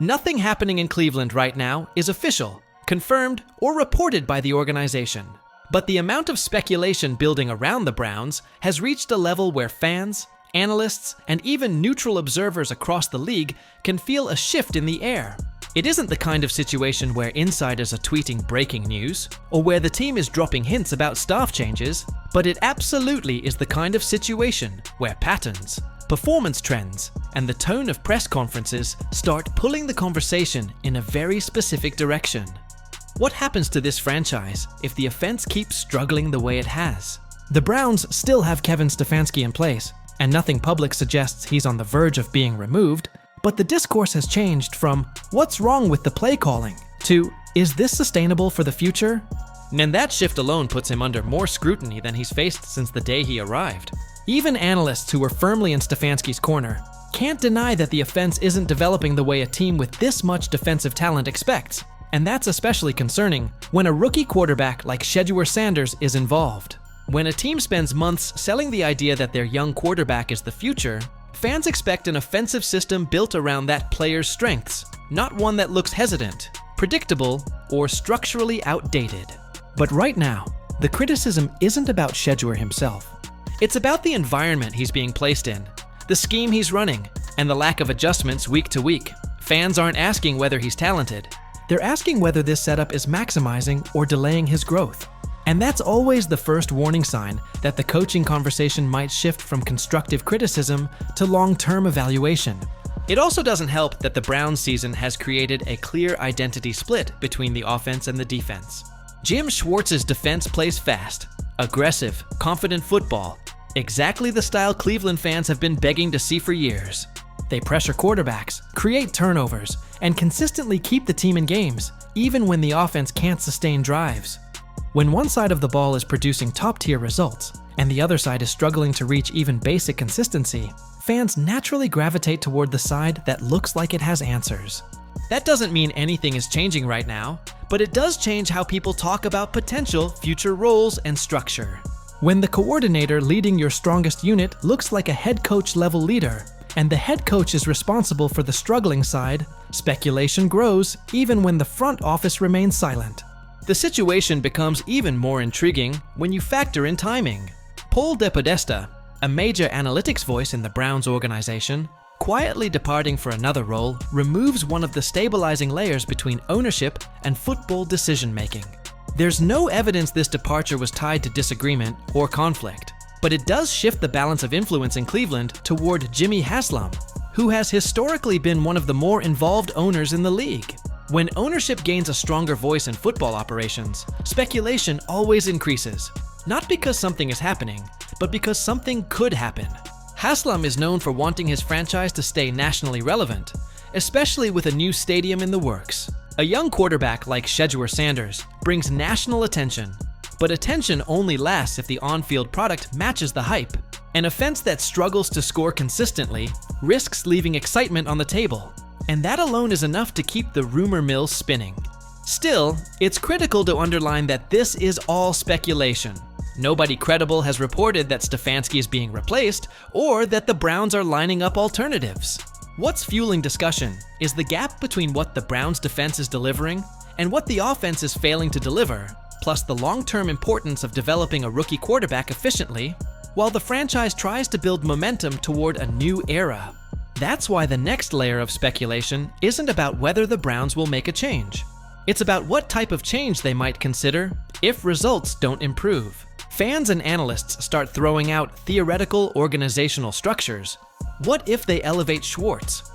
Nothing happening in Cleveland right now is official, confirmed, or reported by the organization. But the amount of speculation building around the Browns has reached a level where fans, analysts, and even neutral observers across the league can feel a shift in the air. It isn't the kind of situation where insiders are tweeting breaking news, or where the team is dropping hints about staff changes, but it absolutely is the kind of situation where patterns, performance trends, and the tone of press conferences start pulling the conversation in a very specific direction. What happens to this franchise if the offense keeps struggling the way it has? The Browns still have Kevin Stefanski in place, and nothing public suggests he's on the verge of being removed, but the discourse has changed from "what's wrong with the play calling" to "is this sustainable for the future?" And that shift alone puts him under more scrutiny than he's faced since the day he arrived. Even analysts who were firmly in Stefanski's corner can't deny that the offense isn't developing the way a team with this much defensive talent expects, and that's especially concerning when a rookie quarterback like Shedeur Sanders is involved. When a team spends months selling the idea that their young quarterback is the future, fans expect an offensive system built around that player's strengths, not one that looks hesitant, predictable, or structurally outdated. But right now, the criticism isn't about Shedeur himself. It's about the environment he's being placed in, the scheme he's running, and the lack of adjustments week to week. Fans aren't asking whether he's talented. They're asking whether this setup is maximizing or delaying his growth. And that's always the first warning sign that the coaching conversation might shift from constructive criticism to long-term evaluation. It also doesn't help that the Browns season has created a clear identity split between the offense and the defense. Jim Schwartz's defense plays fast, aggressive, confident football, exactly the style Cleveland fans have been begging to see for years. They pressure quarterbacks, create turnovers, and consistently keep the team in games, even when the offense can't sustain drives. When one side of the ball is producing top-tier results, and the other side is struggling to reach even basic consistency, fans naturally gravitate toward the side that looks like it has answers. That doesn't mean anything is changing right now, but it does change how people talk about potential future roles and structure. When the coordinator leading your strongest unit looks like a head coach level leader, and the head coach is responsible for the struggling side, speculation grows even when the front office remains silent. The situation becomes even more intriguing when you factor in timing. Paul DePodesta, a major analytics voice in the Browns organization, quietly departing for another role removes one of the stabilizing layers between ownership and football decision-making. There's no evidence this departure was tied to disagreement or conflict, but it does shift the balance of influence in Cleveland toward Jimmy Haslam, who has historically been one of the more involved owners in the league. When ownership gains a stronger voice in football operations, speculation always increases. Not because something is happening, but because something could happen. Haslam is known for wanting his franchise to stay nationally relevant, especially with a new stadium in the works. A young quarterback like Shedeur Sanders brings national attention, but attention only lasts if the on-field product matches the hype. An offense that struggles to score consistently risks leaving excitement on the table, and that alone is enough to keep the rumor mill spinning. Still, it's critical to underline that this is all speculation. Nobody credible has reported that Stefanski is being replaced or that the Browns are lining up alternatives. What's fueling discussion is the gap between what the Browns' defense is delivering and what the offense is failing to deliver, plus the long-term importance of developing a rookie quarterback efficiently, while the franchise tries to build momentum toward a new era. That's why the next layer of speculation isn't about whether the Browns will make a change. It's about what type of change they might consider if results don't improve. Fans and analysts start throwing out theoretical organizational structures. What if they elevate Schwartz?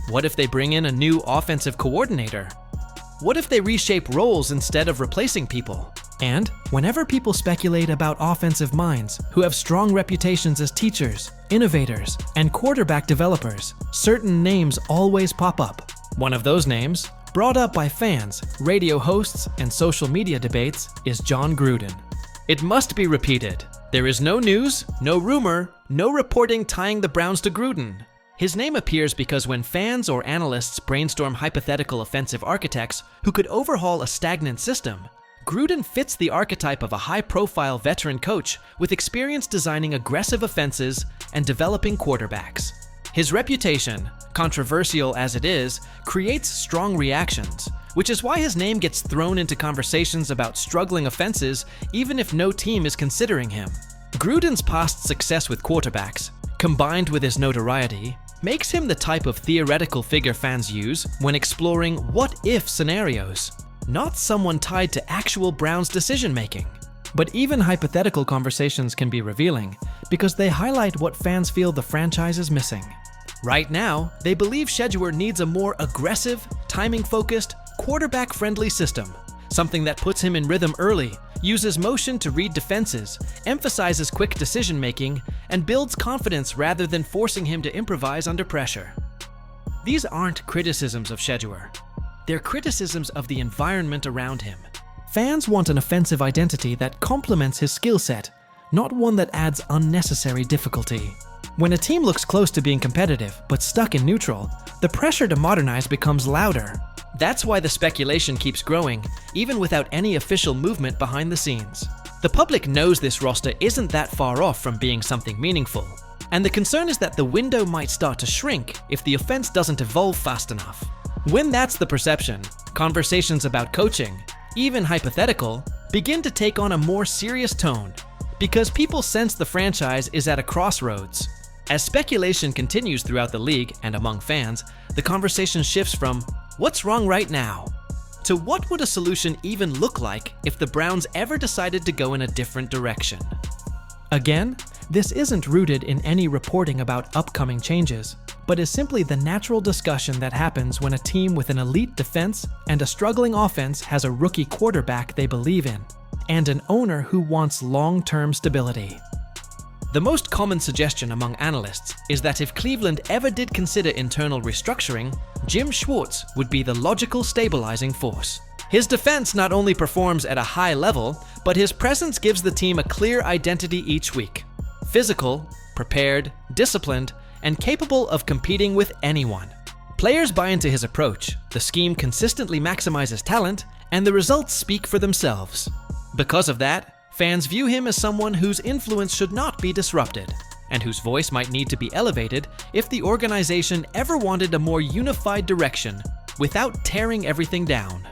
What if they bring in a new offensive coordinator? What if they reshape roles instead of replacing people? And whenever people speculate about offensive minds who have strong reputations as teachers, innovators, and quarterback developers, certain names always pop up. One of those names, brought up by fans, radio hosts, and social media debates, is Jon Gruden. It must be repeated. There is no news, no rumor, no reporting tying the Browns to Gruden. His name appears because when fans or analysts brainstorm hypothetical offensive architects who could overhaul a stagnant system, Gruden fits the archetype of a high-profile veteran coach with experience designing aggressive offenses and developing quarterbacks. His reputation, controversial as it is, creates strong reactions, which is why his name gets thrown into conversations about struggling offenses even if no team is considering him. Gruden's past success with quarterbacks, combined with his notoriety, makes him the type of theoretical figure fans use when exploring what-if scenarios, not someone tied to actual Browns decision-making. But even hypothetical conversations can be revealing because they highlight what fans feel the franchise is missing. Right now, they believe SHEDUER needs a more aggressive, timing-focused, quarterback-friendly system, something that puts him in rhythm early, uses motion to read defenses, emphasizes quick decision-making, and builds confidence rather than forcing him to improvise under pressure. These aren't criticisms of SHEDUER. They're criticisms of the environment around him. Fans want an offensive identity that complements his skill set, not one that adds unnecessary difficulty. When a team looks close to being competitive but stuck in neutral, the pressure to modernize becomes louder. That's why the speculation keeps growing, even without any official movement behind the scenes. The public knows this roster isn't that far off from being something meaningful, and the concern is that the window might start to shrink if the offense doesn't evolve fast enough. When that's the perception, conversations about coaching, even hypothetical, begin to take on a more serious tone, because people sense the franchise is at a crossroads. As speculation continues throughout the league and among fans, the conversation shifts from "what's wrong right now?" to "what would a solution even look like if the Browns ever decided to go in a different direction?" Again, this isn't rooted in any reporting about upcoming changes, but is simply the natural discussion that happens when a team with an elite defense and a struggling offense has a rookie quarterback they believe in, and an owner who wants long-term stability. The most common suggestion among analysts is that if Cleveland ever did consider internal restructuring, Jim Schwartz would be the logical stabilizing force. His defense not only performs at a high level, but his presence gives the team a clear identity each week. Physical, prepared, disciplined, and capable of competing with anyone. Players buy into his approach, the scheme consistently maximizes talent, and the results speak for themselves. Because of that, fans view him as someone whose influence should not be disrupted, and whose voice might need to be elevated if the organization ever wanted a more unified direction without tearing everything down.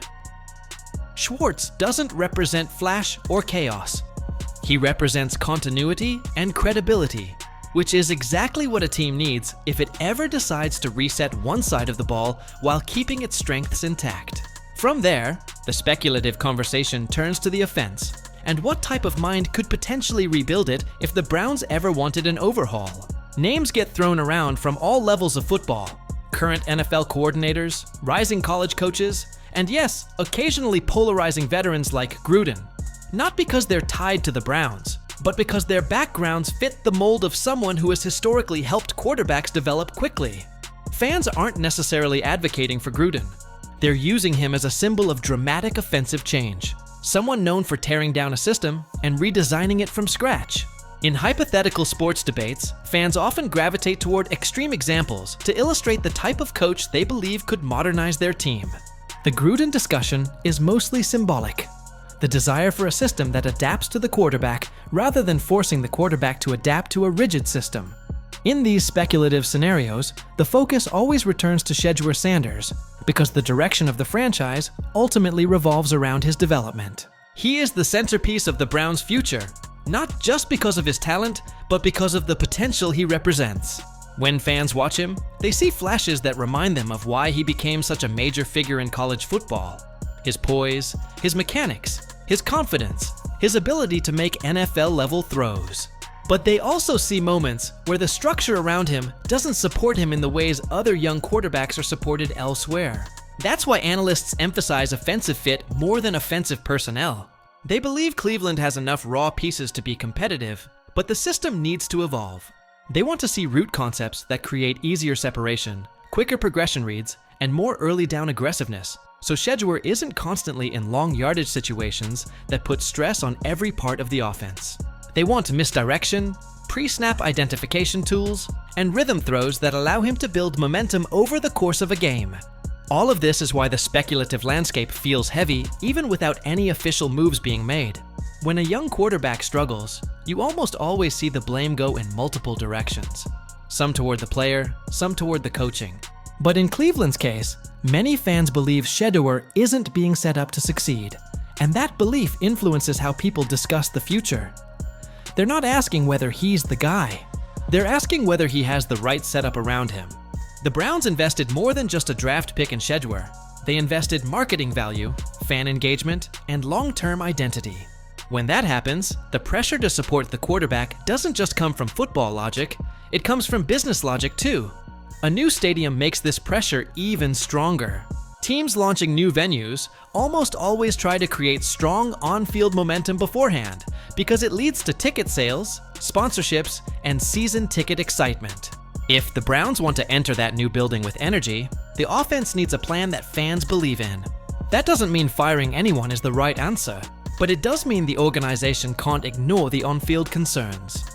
Schwartz doesn't represent flash or chaos. He represents continuity and credibility, which is exactly what a team needs if it ever decides to reset one side of the ball while keeping its strengths intact. From there, the speculative conversation turns to the offense, and what type of mind could potentially rebuild it if the Browns ever wanted an overhaul. Names get thrown around from all levels of football: current NFL coordinators, rising college coaches, and yes, occasionally polarizing veterans like Gruden. Not because they're tied to the Browns, but because their backgrounds fit the mold of someone who has historically helped quarterbacks develop quickly. Fans aren't necessarily advocating for Gruden. They're using him as a symbol of dramatic offensive change. Someone known for tearing down a system and redesigning it from scratch. In hypothetical sports debates, fans often gravitate toward extreme examples to illustrate the type of coach they believe could modernize their team. The Gruden discussion is mostly symbolic. The desire for a system that adapts to the quarterback rather than forcing the quarterback to adapt to a rigid system. In these speculative scenarios, the focus always returns to Shedeur Sanders, because the direction of the franchise ultimately revolves around his development. He is the centerpiece of the Browns' future, not just because of his talent, but because of the potential he represents. When fans watch him, they see flashes that remind them of why he became such a major figure in college football. His poise, his mechanics, his confidence, his ability to make NFL-level throws. But they also see moments where the structure around him doesn't support him in the ways other young quarterbacks are supported elsewhere. That's why analysts emphasize offensive fit more than offensive personnel. They believe Cleveland has enough raw pieces to be competitive, but the system needs to evolve. They want to see root concepts that create easier separation, quicker progression reads, and more early down aggressiveness, so SHEDUER isn't constantly in long yardage situations that put stress on every part of the offense. They want misdirection, pre-snap identification tools, and rhythm throws that allow him to build momentum over the course of a game. All of this is why the speculative landscape feels heavy even without any official moves being made. When a young quarterback struggles, you almost always see the blame go in multiple directions. Some toward the player, some toward the coaching. But in Cleveland's case, many fans believe Shedeur isn't being set up to succeed, and that belief influences how people discuss the future. They're not asking whether he's the guy. They're asking whether he has the right setup around him. The Browns invested more than just a draft pick in Shedeur. They invested marketing value, fan engagement, and long-term identity. When that happens, the pressure to support the quarterback doesn't just come from football logic, it comes from business logic too. A new stadium makes this pressure even stronger. Teams launching new venues almost always try to create strong on-field momentum beforehand because it leads to ticket sales, sponsorships, and season ticket excitement. If the Browns want to enter that new building with energy, the offense needs a plan that fans believe in. That doesn't mean firing anyone is the right answer, but it does mean the organization can't ignore the on-field concerns.